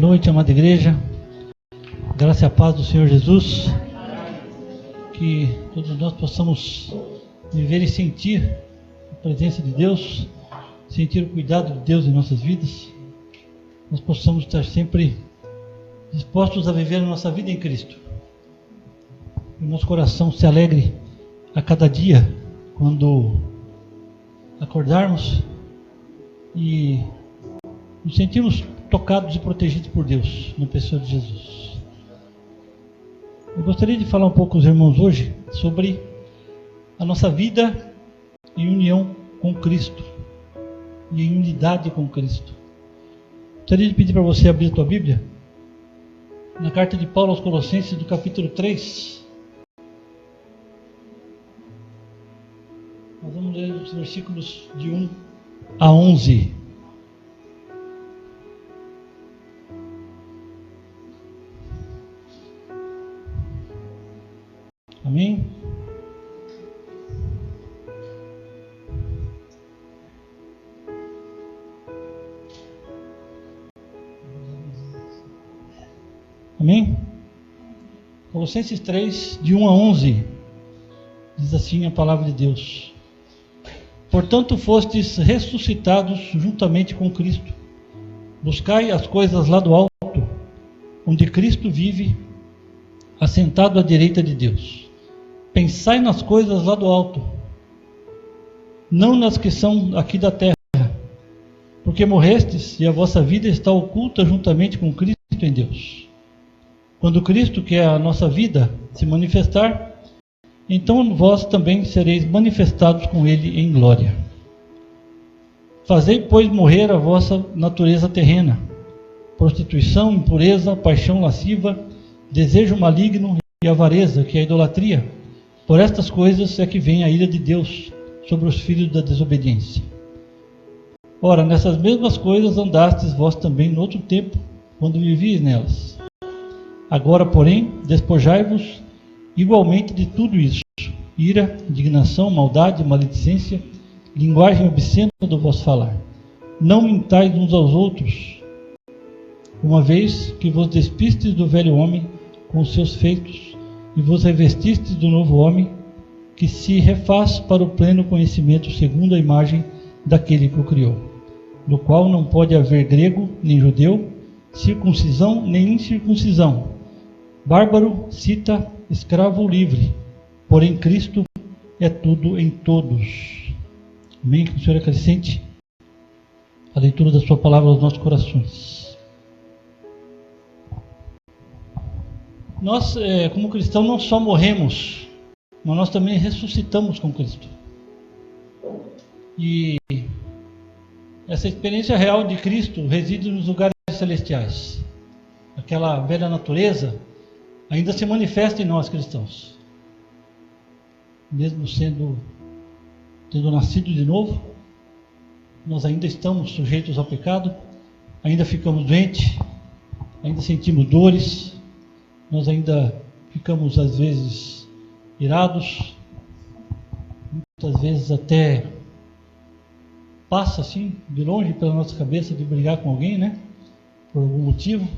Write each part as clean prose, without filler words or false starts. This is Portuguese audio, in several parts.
noite, amada igreja. Graça e a paz do Senhor Jesus. Que todos nós possamos viver e sentir a presença de Deus, sentir o cuidado de Deus em nossas vidas. Nós possamos estar sempre dispostos a viver a nossa vida em Cristo. Que o nosso coração se alegre a cada dia quando acordarmos e nos sentirmos tocados e protegidos por Deus, na pessoa de Jesus. Eu gostaria de falar um pouco com os irmãos hoje sobre a nossa vida em união com Cristo e em unidade com Cristo. Gostaria de pedir para você abrir a tua Bíblia na carta de Paulo aos Colossenses, do capítulo 3. Nós vamos ler os versículos de 1 a 11. Amém? Amém? Colossenses 3, de 1 a 11, diz assim a palavra de Deus: Portanto fostes ressuscitados juntamente com Cristo. Buscai as coisas lá do alto, onde Cristo vive, assentado à direita de Deus. Pensai nas coisas lá do alto, não nas que são aqui da terra, porque morrestes e a vossa vida está oculta juntamente com Cristo em Deus. Quando Cristo, que é a nossa vida, se manifestar, então vós também sereis manifestados com Ele em glória. Fazei, pois, morrer a vossa natureza terrena: prostituição, impureza, paixão lasciva, desejo maligno e avareza, que é a idolatria. Por estas coisas é que vem a ira de Deus sobre os filhos da desobediência. Ora, nessas mesmas coisas andastes vós também no outro tempo, quando vivíeis nelas. Agora, porém, despojai-vos igualmente de tudo isso: ira, indignação, maldade, maledicência, linguagem obscena do vosso falar. Não mintais uns aos outros, uma vez que vos despistes do velho homem com os seus feitos, e vos revestistes do novo homem, que se refaz para o pleno conhecimento segundo a imagem daquele que o criou, no qual não pode haver grego nem judeu, circuncisão nem incircuncisão, bárbaro, cita, escravo ou livre, porém Cristo é tudo em todos. Amém? Que o Senhor acrescente a leitura da sua palavra aos nossos corações. Nós, como cristãos, não só morremos, mas nós também ressuscitamos com Cristo. E essa experiência real de Cristo reside nos lugares celestiais. Aquela velha natureza ainda se manifesta em nós cristãos. Mesmo tendo nascido de novo, nós ainda estamos sujeitos ao pecado, ainda ficamos doentes, ainda sentimos dores, nós ainda ficamos às vezes irados, muitas vezes até passa assim de longe pela nossa cabeça de brigar com alguém, né? Por algum motivo.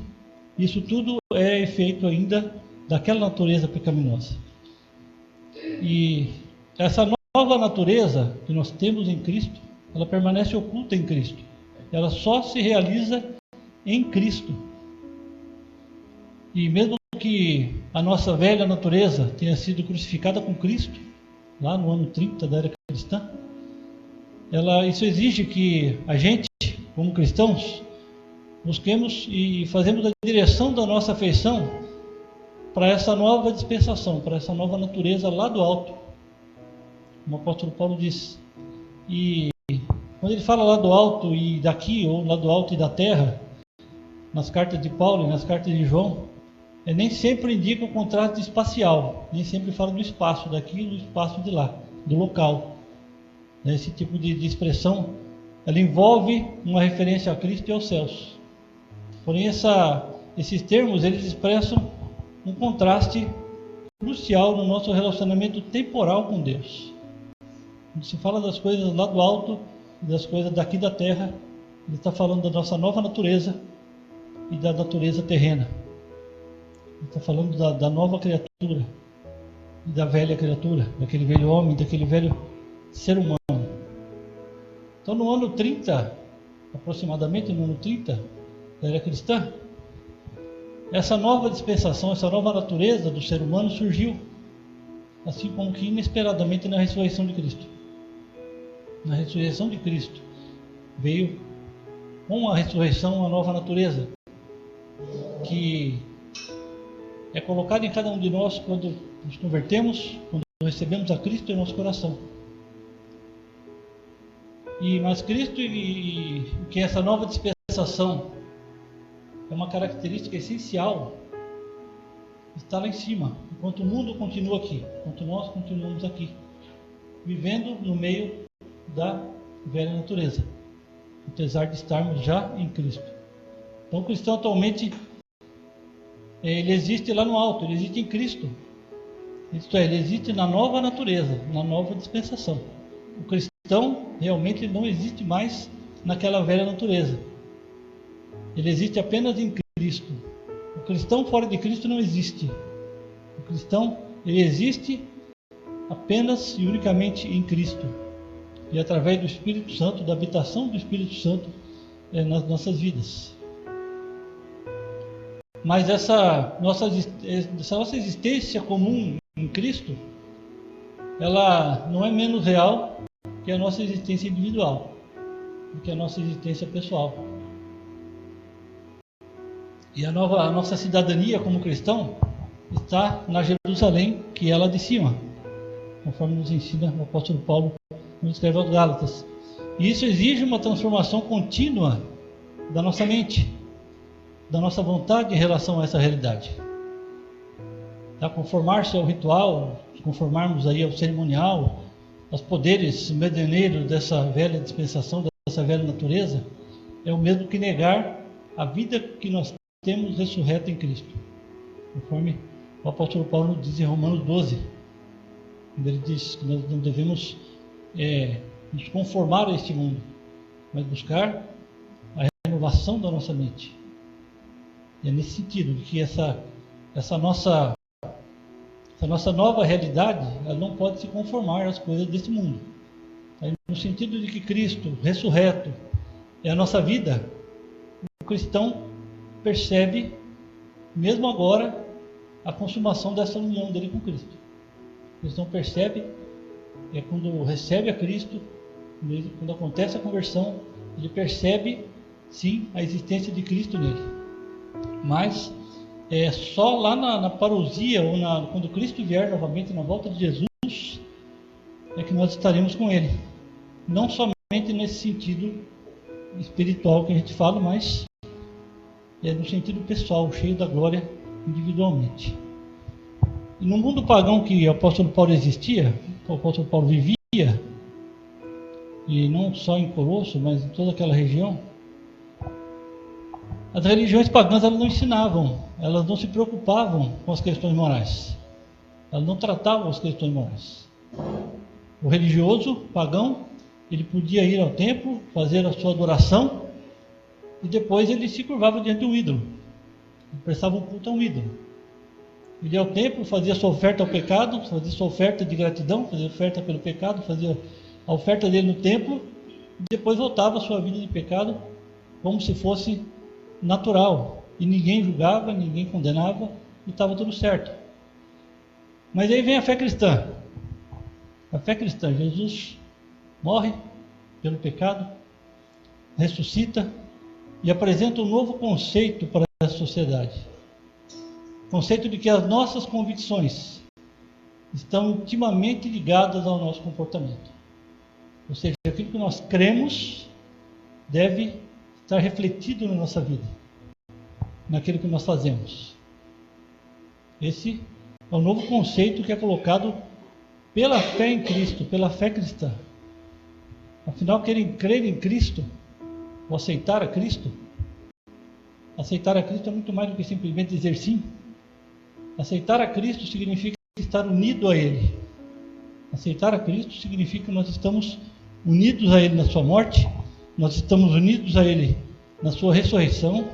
Isso tudo é efeito ainda daquela natureza pecaminosa. E essa nova natureza que nós temos em Cristo, ela permanece oculta em Cristo. Ela só se realiza em Cristo. E mesmo que a nossa velha natureza tenha sido crucificada com Cristo, lá no ano 30 da era cristã, isso exige que a gente, como cristãos, busquemos e fazemos a direção da nossa afeição para essa nova dispensação, para essa nova natureza lá do alto, como o apóstolo Paulo diz. E quando ele fala lá do alto e daqui, ou lá do alto e da terra, nas cartas de Paulo e nas cartas de João, nem sempre indica o contraste espacial, nem sempre fala do espaço daqui e do espaço de lá, do local. Esse tipo de expressão, ela envolve uma referência a Cristo e aos céus. Porém, esses termos, eles expressam um contraste crucial no nosso relacionamento temporal com Deus. Quando se fala das coisas lá do alto e das coisas daqui da terra, ele está falando da nossa nova natureza, e da natureza terrena. Ele está falando da nova criatura e da velha criatura, daquele velho homem, daquele velho ser humano. Então, no ano 30, aproximadamente no ano 30 da era cristã, essa nova dispensação, essa nova natureza do ser humano surgiu, assim como que inesperadamente na ressurreição de Cristo. Na ressurreição de Cristo veio com a ressurreição uma nova natureza que é colocada em cada um de nós quando nos convertemos, quando recebemos a Cristo em nosso coração. Mas Cristo e que essa nova dispensação é uma característica essencial, está lá em cima, enquanto o mundo continua aqui, enquanto nós continuamos aqui, vivendo no meio da velha natureza, apesar de estarmos já em Cristo. Então o cristão atualmente, ele existe lá no alto, ele existe em Cristo, isto é, ele existe na nova natureza, na nova dispensação. O cristão realmente não existe mais naquela velha natureza, ele existe apenas em Cristo. O cristão fora de Cristo não existe. O cristão, ele existe apenas e unicamente em Cristo, e através do Espírito Santo, da habitação do Espírito Santo nas nossas vidas. Mas essa nossa existência comum em Cristo, ela não é menos real que a nossa existência individual, do que a nossa existência pessoal. E a nossa cidadania como cristão está na Jerusalém, que é lá de cima, conforme nos ensina o apóstolo Paulo quando escreve aos Gálatas. E isso exige uma transformação contínua da nossa mente, da nossa vontade em relação a essa realidade. Conformar-se ao ritual, conformarmos aí ao cerimonial, aos poderes medianeiros dessa velha dispensação, dessa velha natureza, é o mesmo que negar a vida que nós temos ressurreta em Cristo, conforme o apóstolo Paulo nos diz em Romanos 12, quando ele diz que nós não devemos nos conformar a este mundo, mas buscar a renovação da nossa mente. E é nesse sentido de que essa nossa nova realidade, ela não pode se conformar às coisas desse mundo. No sentido de que Cristo ressurreto é a nossa vida, o cristão percebe, mesmo agora, a consumação dessa união dele com Cristo. O cristão percebe, quando recebe a Cristo, quando acontece a conversão, ele percebe, sim, a existência de Cristo nele. Mas só lá na parousia, ou quando Cristo vier novamente na volta de Jesus, é que nós estaremos com Ele. Não somente nesse sentido espiritual que a gente fala, mas no sentido pessoal, cheio da glória individualmente. E no mundo pagão que o apóstolo Paulo o apóstolo Paulo vivia, e não só em Colosso, mas em toda aquela região, as religiões pagãs elas não ensinavam, elas não se preocupavam com as questões morais, elas não tratavam as questões morais. O religioso pagão, ele podia ir ao templo, fazer a sua adoração, e depois ele se curvava diante de um ídolo, ele prestava um culto a um ídolo. Ele ia ao templo, fazia sua oferta ao pecado, fazia sua oferta de gratidão, fazia oferta pelo pecado, fazia a oferta dele no templo, e depois voltava à sua vida de pecado, como se fosse natural, e ninguém julgava, ninguém condenava, e estava tudo certo. Mas aí vem a fé cristã. A fé cristã, Jesus morre pelo pecado, ressuscita e apresenta um novo conceito para a sociedade. O conceito de que as nossas convicções estão intimamente ligadas ao nosso comportamento. Ou seja, aquilo que nós cremos deve estar refletido na nossa vida, naquilo que nós fazemos. Esse é o novo conceito que é colocado pela fé em Cristo, pela fé cristã. Afinal, crer em Cristo, ou aceitar a Cristo é muito mais do que simplesmente dizer sim. Aceitar a Cristo significa estar unido a Ele. Aceitar a Cristo significa que nós estamos unidos a Ele na sua morte, nós estamos unidos a Ele na sua ressurreição,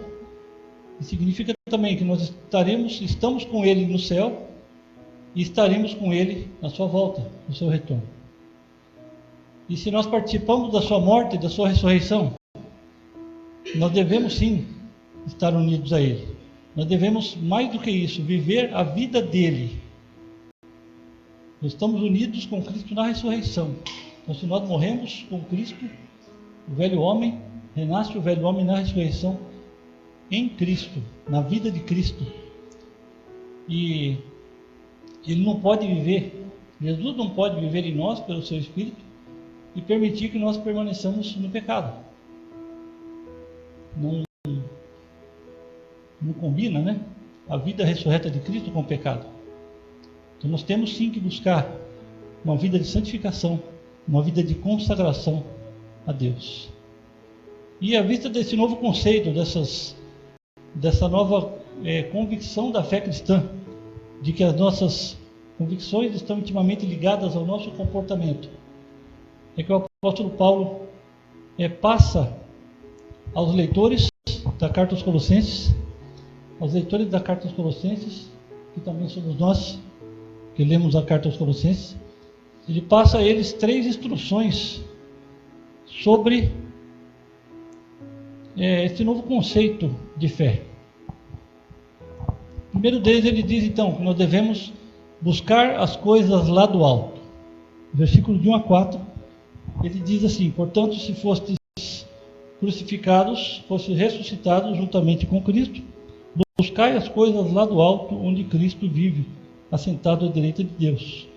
E significa também que nós estamos com Ele no céu e estaremos com Ele na sua volta, no seu retorno. E se nós participamos da sua morte e da sua ressurreição, nós devemos sim estar unidos a Ele. Nós devemos, mais do que isso, viver a vida dele. Nós estamos unidos com Cristo na ressurreição. Então, se nós morremos com Cristo, o velho homem, renasce o velho homem na ressurreição em Cristo, na vida de Cristo. E ele não pode viver, Jesus não pode viver em nós pelo seu Espírito e permitir que nós permaneçamos no pecado. Não combina, né? A vida ressurreta de Cristo com o pecado. Então nós temos sim que buscar uma vida de santificação, uma vida de consagração a Deus. E à vista desse novo conceito, dessa nova convicção da fé cristã, de que as nossas convicções estão intimamente ligadas ao nosso comportamento, é que o apóstolo Paulo passa aos leitores da carta aos Colossenses, que também somos nós, que lemos a carta aos Colossenses, ele passa a eles 3 instruções sobre esse novo conceito de fé. O primeiro deles, ele diz então que nós devemos buscar as coisas lá do alto. Versículo de 1 a 4, ele diz assim: portanto, se fostes crucificados, fostes ressuscitados juntamente com Cristo, buscai as coisas lá do alto, onde Cristo vive, assentado à direita de Deus.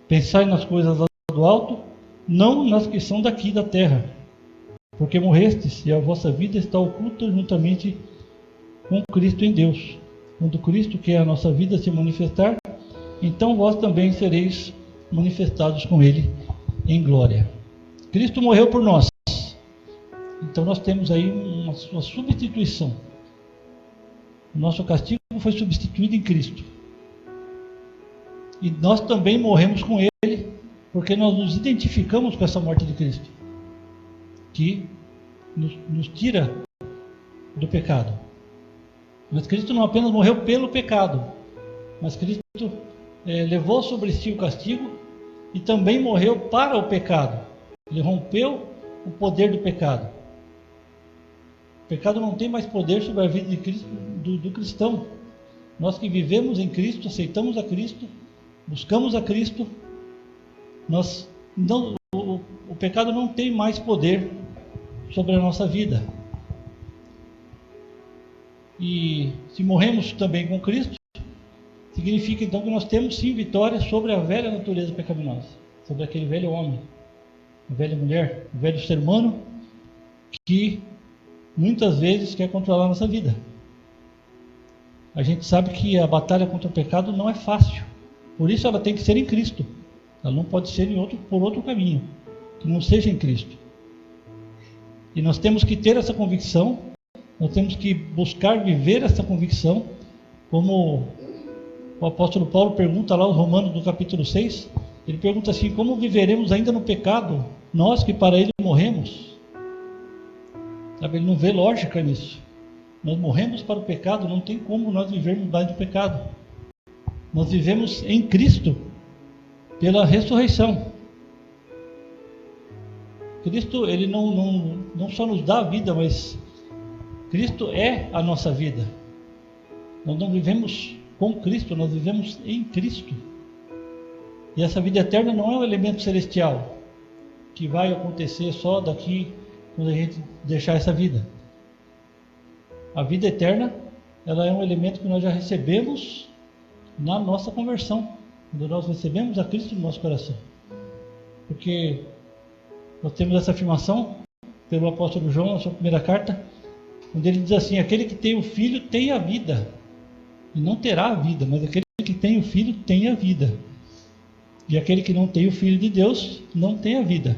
Pensai nas coisas lá do alto, não nas que são daqui da terra, porque morrestes e a vossa vida está oculta juntamente com Cristo em Deus. Quando Cristo, que é a nossa vida, se manifestar, então vós também sereis manifestados com Ele em glória. Cristo morreu por nós. Então nós temos aí uma substituição. O nosso castigo foi substituído em Cristo. E nós também morremos com Ele, porque nós nos identificamos com essa morte de Cristo, que nos tira do pecado. Mas Cristo não apenas morreu pelo pecado, mas Cristo levou sobre si o castigo e também morreu para o pecado. Ele rompeu o poder do pecado. O pecado não tem mais poder sobre a vida de Cristo, do cristão. Nós que vivemos em Cristo, aceitamos a Cristo, buscamos a Cristo, o pecado não tem mais poder sobre a nossa vida. E se morremos também com Cristo, significa então que nós temos sim vitória sobre a velha natureza pecaminosa, sobre aquele velho homem, a velha mulher, o velho ser humano que muitas vezes quer controlar a nossa vida. A gente sabe que a batalha contra o pecado não é fácil, por isso ela tem que ser em Cristo. Ela não pode ser por outro caminho, que não seja em Cristo. E nós temos que ter essa convicção, nós temos que buscar viver essa convicção, como o apóstolo Paulo pergunta lá aos Romanos no capítulo 6, ele pergunta assim: como viveremos ainda no pecado, nós que para ele morremos? Sabe, ele não vê lógica nisso. Nós morremos para o pecado, não tem como nós vivermos mais do pecado. Nós vivemos em Cristo pela ressurreição. Cristo, ele não só nos dá a vida, mas Cristo é a nossa vida. Nós não vivemos com Cristo, nós vivemos em Cristo. E essa vida eterna não é um elemento celestial que vai acontecer só daqui quando a gente deixar essa vida. A vida eterna, ela é um elemento que nós já recebemos na nossa conversão, quando nós recebemos a Cristo no nosso coração. Porque nós temos essa afirmação pelo apóstolo João, na sua primeira carta, onde ele diz assim: aquele que tem o Filho tem a vida, e não terá a vida, mas aquele que tem o Filho tem a vida, e aquele que não tem o Filho de Deus não tem a vida.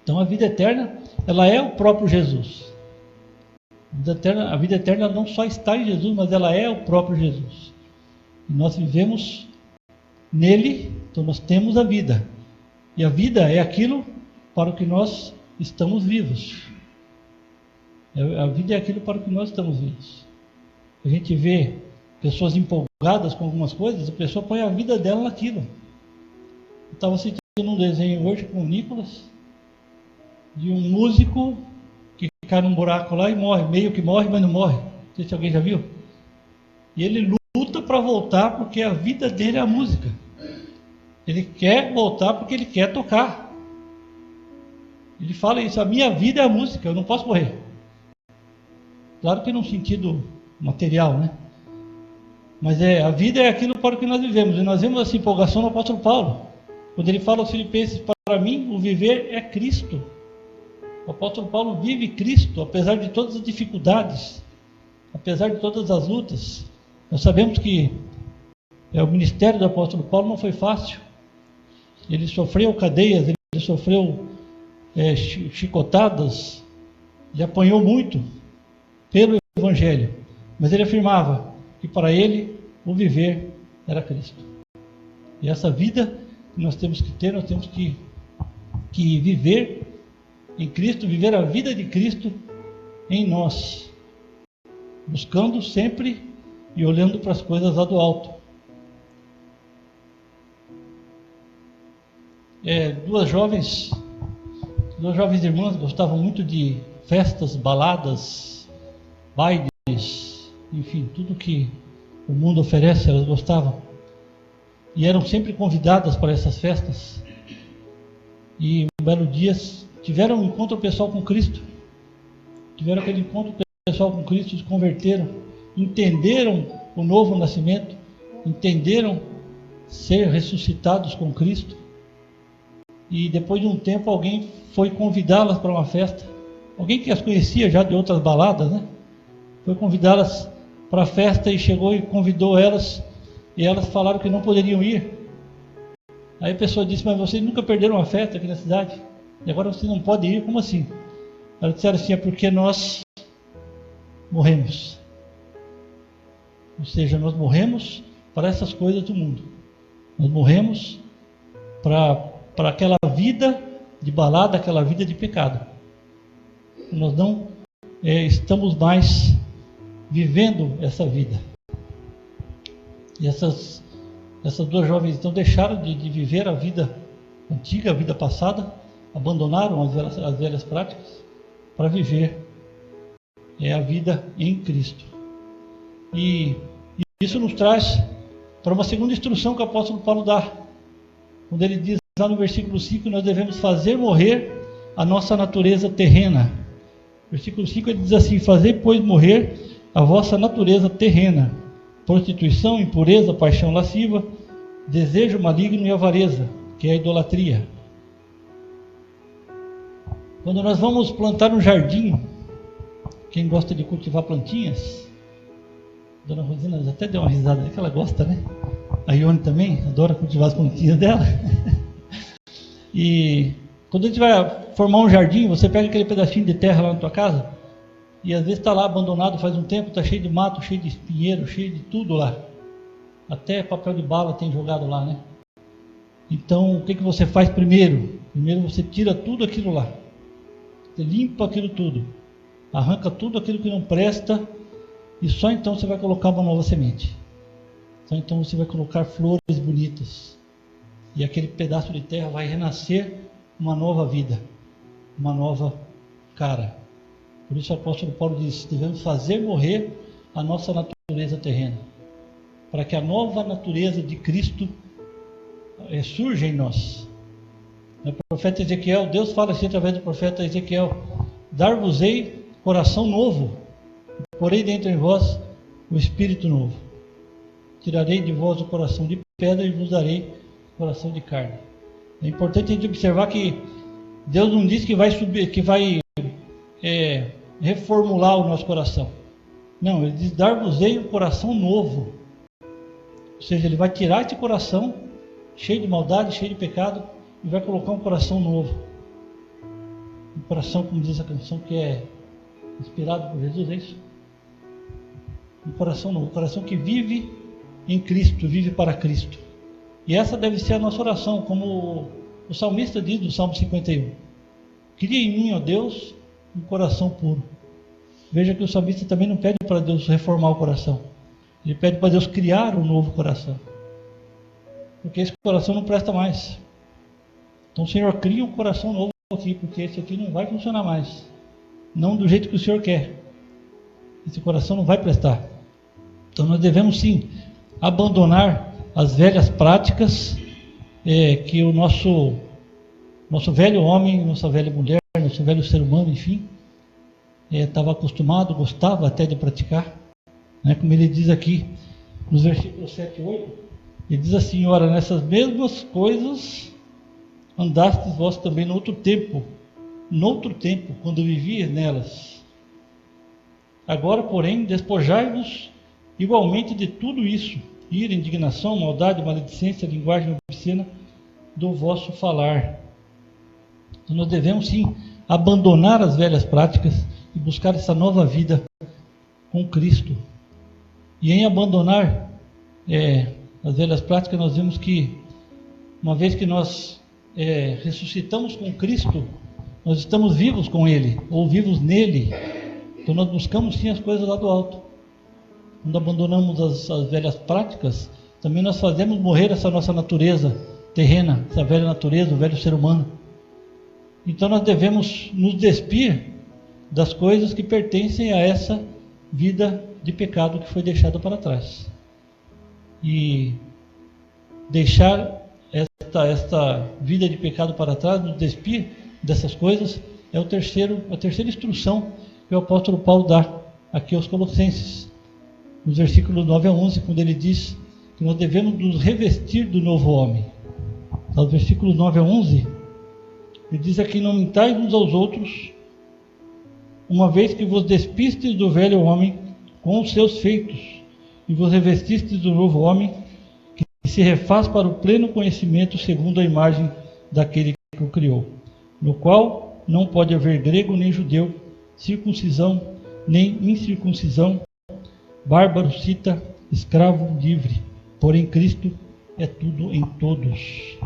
Então a vida eterna, ela é o próprio Jesus. A vida eterna não só está em Jesus, mas ela é o próprio Jesus. E nós vivemos nele, então nós temos a vida. E a vida é aquilo para o que nós estamos vivos. A vida é aquilo para o que nós estamos vivos. a gente vê pessoas empolgadas com algumas coisas, a pessoa põe a vida dela naquilo. Eu estava assistindo um desenho hoje com o Nicolas, de um músico que cai num buraco lá e morre, meio que morre, mas não morre. Não sei se alguém já viu. E ele luta para voltar porque a vida dele é a música. Ele quer voltar porque ele quer tocar. Ele fala isso, a minha vida é a música, eu não posso morrer. Claro que num sentido material, né? Mas a vida é aquilo para o que nós vivemos. E nós vemos essa empolgação no apóstolo Paulo. Quando ele fala aos Filipenses, para mim o viver é Cristo. O apóstolo Paulo vive Cristo, apesar de todas as dificuldades, apesar de todas as lutas. Nós sabemos que o ministério do apóstolo Paulo não foi fácil. Ele sofreu cadeias, ele sofreu chicotadas, ele apanhou muito pelo Evangelho. Mas ele afirmava que para ele o viver era Cristo. E essa vida que nós temos que ter, nós temos que viver em Cristo, viver a vida de Cristo em nós, buscando sempre e olhando para as coisas lá do alto. Duas jovens irmãs gostavam muito de festas, baladas, bailes, enfim, tudo que o mundo oferece, elas gostavam. E eram sempre convidadas para essas festas. E um belo dia tiveram um encontro pessoal com Cristo. Tiveram aquele encontro pessoal com Cristo, se converteram, entenderam o novo nascimento, entenderam ser ressuscitados com Cristo. E depois de um tempo alguém foi convidá-las para uma festa. Alguém que as conhecia já de outras baladas, né? Foi convidá-las para a festa e chegou e convidou elas. E elas falaram que não poderiam ir. Aí a pessoa disse, mas vocês nunca perderam uma festa aqui na cidade? E agora vocês não podem ir? Como assim? Elas disseram assim, é porque nós morremos. Ou seja, nós morremos para essas coisas do mundo. Nós morremos para aquela vida de balada, aquela vida de pecado. Nós não estamos mais vivendo essa vida. E essas duas jovens então deixaram de viver a vida antiga, a vida passada, abandonaram as velhas práticas para viver a vida em Cristo. E isso nos traz para uma segunda instrução que o apóstolo Paulo dá, quando ele diz lá no versículo 5 que nós devemos fazer morrer a nossa natureza terrena. Versículo 5 ele diz assim, fazei pois morrer a vossa natureza terrena, prostituição, impureza, paixão lasciva, desejo maligno e avareza, que é a idolatria. Quando nós vamos plantar um jardim, quem gosta de cultivar plantinhas, Dona Rosina até deu uma risada, que ela gosta, né? A Ione também adora cultivar as plantinhas dela. E quando a gente vai formar um jardim, você pega aquele pedacinho de terra lá na tua casa, e às vezes está lá abandonado faz um tempo, está cheio de mato, cheio de espinheiro, cheio de tudo lá. Até papel de bala tem jogado lá, né? Então, o que você faz primeiro? Primeiro você tira tudo aquilo lá. Você limpa aquilo tudo. Arranca tudo aquilo que não presta. E só então você vai colocar uma nova semente. Só então você vai colocar flores bonitas. E aquele pedaço de terra vai renascer uma nova vida. Uma nova cara. Por isso o apóstolo Paulo diz, devemos fazer morrer a nossa natureza terrena, para que a nova natureza de Cristo surja em nós. O profeta Ezequiel, Deus fala assim através do profeta Ezequiel, dar-vos-ei coração novo, porei dentro de vós o espírito novo. Tirarei de vós o coração de pedra e vos darei coração de carne. É importante a gente observar que Deus não diz que vai subir, que vai reformular o nosso coração. Não, ele diz dar-vos-ei um coração novo. Ou seja, ele vai tirar esse coração cheio de maldade, cheio de pecado, e vai colocar um coração novo. Um coração, como diz a canção, que é inspirado por Jesus, é isso? Um coração novo, um coração que vive em Cristo, vive para Cristo. E essa deve ser a nossa oração, como o salmista diz no Salmo 51. Cria em mim, ó Deus, um coração puro. Veja que o salmista também não pede para Deus reformar o coração. Ele pede para Deus criar um novo coração. Porque esse coração não presta mais. Então o Senhor cria um coração novo aqui, porque esse aqui não vai funcionar mais. Não do jeito que o Senhor quer. Esse coração não vai prestar. Então nós devemos sim abandonar as velhas práticas que o nosso velho homem, nossa velha mulher, nosso velho ser humano, enfim, estava acostumado, gostava até de praticar. Né? Como ele diz aqui nos versículos 7 e 8, ele diz assim: ora, nessas mesmas coisas andastes vós também noutro tempo, quando vivias nelas. Agora, porém, despojai-vos igualmente de tudo isso: ira, indignação, maldade, maledicência, linguagem obscena do vosso falar. Então nós devemos sim abandonar as velhas práticas e buscar essa nova vida com Cristo. E em abandonar as velhas práticas, nós vemos que, uma vez que nós ressuscitamos com Cristo, nós estamos vivos com Ele, ou vivos nele. Então nós buscamos sim as coisas lá do alto. Quando abandonamos as velhas práticas, também nós fazemos morrer essa nossa natureza terrena, essa velha natureza, o velho ser humano. Então nós devemos nos despir das coisas que pertencem a essa vida de pecado que foi deixada para trás. E deixar esta vida de pecado para trás, nos despir dessas coisas, é a terceira instrução que o apóstolo Paulo dá aqui aos Colossenses, nos versículos 9 a 11, quando ele diz que nós devemos nos revestir do novo homem. Nos versículos 9 a 11, ele diz aqui: não mintais uns aos outros, uma vez que vos despistes do velho homem com os seus feitos, e vos revestistes do novo homem, que se refaz para o pleno conhecimento segundo a imagem daquele que o criou, no qual não pode haver grego nem judeu, circuncisão nem incircuncisão, bárbaro, cita, escravo, livre, porém Cristo é tudo em todos.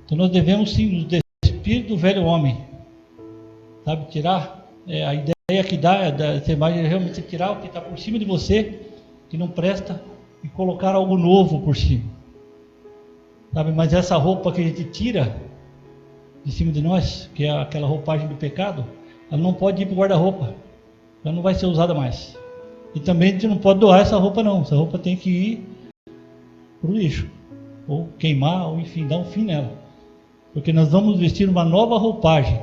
Então nós devemos sim nos despir do velho homem, sabe, tirar a ideia que dá dessa imagem é realmente tirar o que está por cima de você, que não presta, e colocar algo novo por cima, sabe? Mas essa roupa que a gente tira de cima de nós, que é aquela roupagem do pecado, ela não pode ir para o guarda-roupa, ela não vai ser usada mais. E também a gente não pode doar essa roupa não, essa roupa tem que ir para o lixo, ou queimar, ou enfim, dar um fim nela, porque nós vamos vestir uma nova roupagem.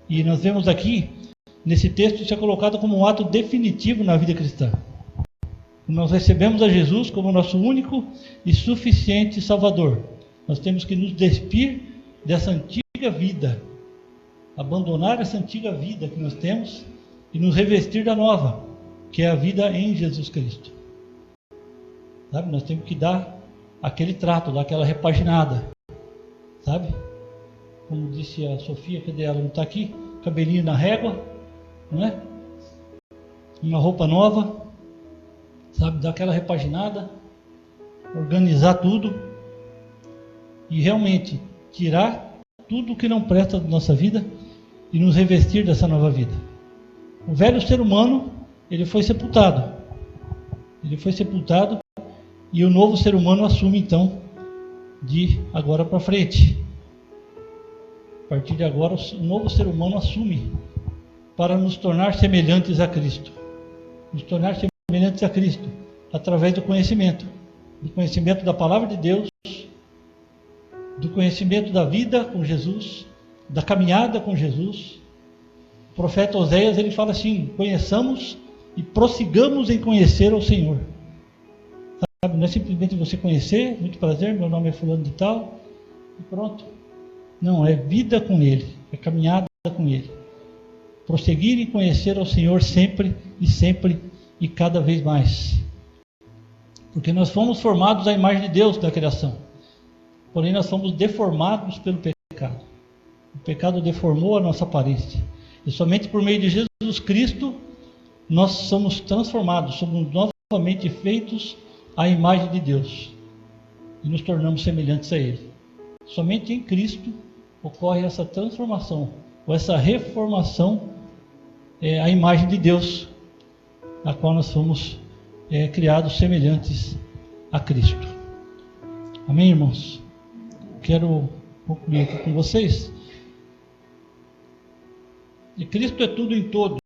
E nós vemos aqui, nesse texto, isso é colocado como um ato definitivo na vida cristã. Nós recebemos a Jesus como nosso único e suficiente Salvador. Nós temos que nos despir dessa antiga vida, abandonar essa antiga vida que nós temos e nos revestir da nova, que é a vida em Jesus Cristo. Sabe? Nós temos que dar aquele trato, dar aquela repaginada, sabe? Como disse a Sofia, cadê ela? Não está aqui? Cabelinho na régua, não é? Uma roupa nova, sabe? Dar aquela repaginada, organizar tudo e realmente tirar tudo que não presta da nossa vida e nos revestir dessa nova vida. O velho ser humano, ele foi sepultado. Ele foi sepultado e o novo ser humano assume então de agora para frente. A partir de agora, o novo ser humano assume para nos tornar semelhantes a Cristo. Nos tornar semelhantes a Cristo através do conhecimento da palavra de Deus, do conhecimento da vida com Jesus, da caminhada com Jesus. O profeta Oséias, ele fala assim: conheçamos e prossigamos em conhecer ao Senhor. Sabe? Não é simplesmente você conhecer, muito prazer, meu nome é fulano de tal, e pronto. Não, é vida com Ele, é caminhada com Ele. Prosseguir em conhecer ao Senhor sempre e cada vez mais. Porque nós fomos formados à imagem de Deus da criação. Porém nós fomos deformados pelo pecado. O pecado deformou a nossa aparência. E somente por meio de Jesus Cristo nós somos transformados, somos novamente feitos à imagem de Deus. E nos tornamos semelhantes a Ele. Somente em Cristo ocorre essa transformação, ou essa reformação a imagem de Deus, a qual nós fomos criados semelhantes a Cristo. Amém, irmãos? Quero concluir aqui com vocês. E Cristo é tudo em todos.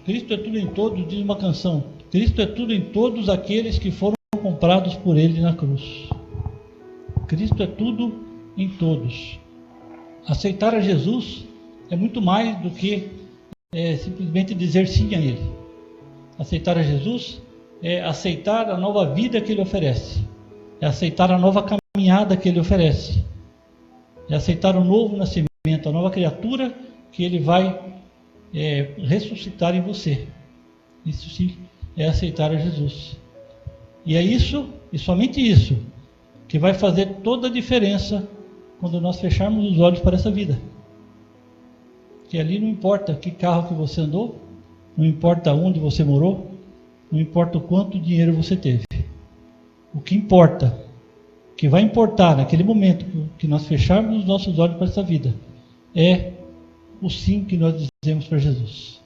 Cristo é tudo em todos, diz uma canção. Cristo é tudo em todos aqueles que foram comprados por Ele na cruz. Cristo é tudo em todos. Aceitar a Jesus é muito mais do que simplesmente dizer sim a Ele. Aceitar a Jesus é aceitar a nova vida que Ele oferece. É aceitar a nova caminhada que Ele oferece. É aceitar o novo nascimento, a nova criatura que Ele vai ressuscitar em você. Isso sim é aceitar a Jesus. E é isso, e somente isso, que vai fazer toda a diferença quando nós fecharmos os olhos para essa vida. Que ali não importa que carro que você andou, não importa onde você morou, não importa o quanto dinheiro você teve. O que importa, que vai importar naquele momento que nós fecharmos os nossos olhos para essa vida, é o sim que nós dizemos para Jesus.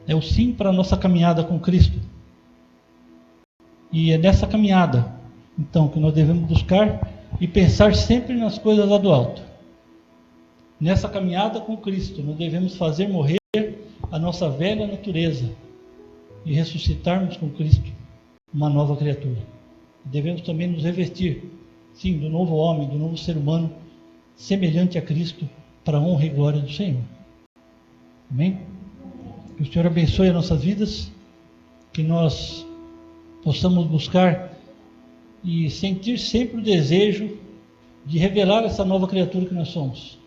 É o sim para a nossa caminhada com Cristo. E é nessa caminhada, então, que nós devemos buscar e pensar sempre nas coisas lá do alto. Nessa caminhada com Cristo, nós devemos fazer morrer a nossa velha natureza e ressuscitarmos com Cristo uma nova criatura. Devemos também nos revestir, sim, do novo homem, do novo ser humano, semelhante a Cristo, para a honra e glória do Senhor. Amém? Que o Senhor abençoe as nossas vidas, que nós possamos buscar e sentir sempre o desejo de revelar essa nova criatura que nós somos.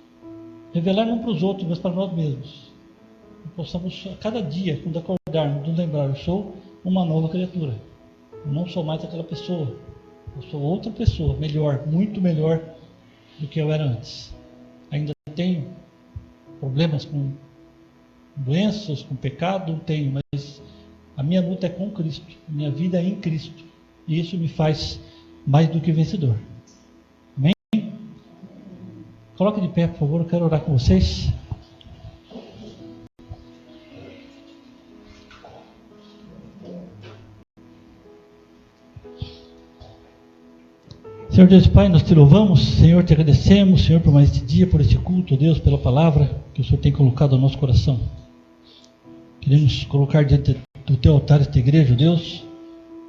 Revelar não para os outros, mas para nós mesmos. Que possamos, a cada dia, quando acordarmos, nos lembrar: eu sou uma nova criatura. Eu não sou mais aquela pessoa. Eu sou outra pessoa, melhor, muito melhor do que eu era antes. Ainda tenho problemas com doenças, com pecado, tenho, mas a minha luta é com Cristo, a minha vida é em Cristo, e isso me faz mais do que vencedor. Amém? Coloque de pé, por favor, eu quero orar com vocês. Senhor Deus Pai, nós te louvamos, Senhor, te agradecemos, Senhor, por mais este dia, por este culto, Deus, pela palavra que o Senhor tem colocado ao nosso coração. Queremos colocar diante do teu altar esta igreja, Deus,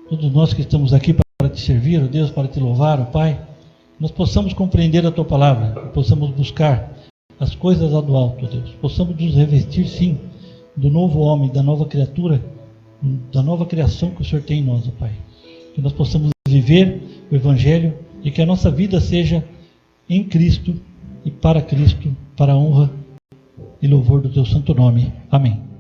todos nós que estamos aqui para te servir, Deus, para te louvar, Pai, nós possamos compreender a tua palavra, possamos buscar as coisas lá do alto, Deus, possamos nos revestir, sim, do novo homem, da nova criatura, da nova criação que o Senhor tem em nós, Pai. Que nós possamos viver o Evangelho e que a nossa vida seja em Cristo e para a honra e louvor do teu santo nome. Amém.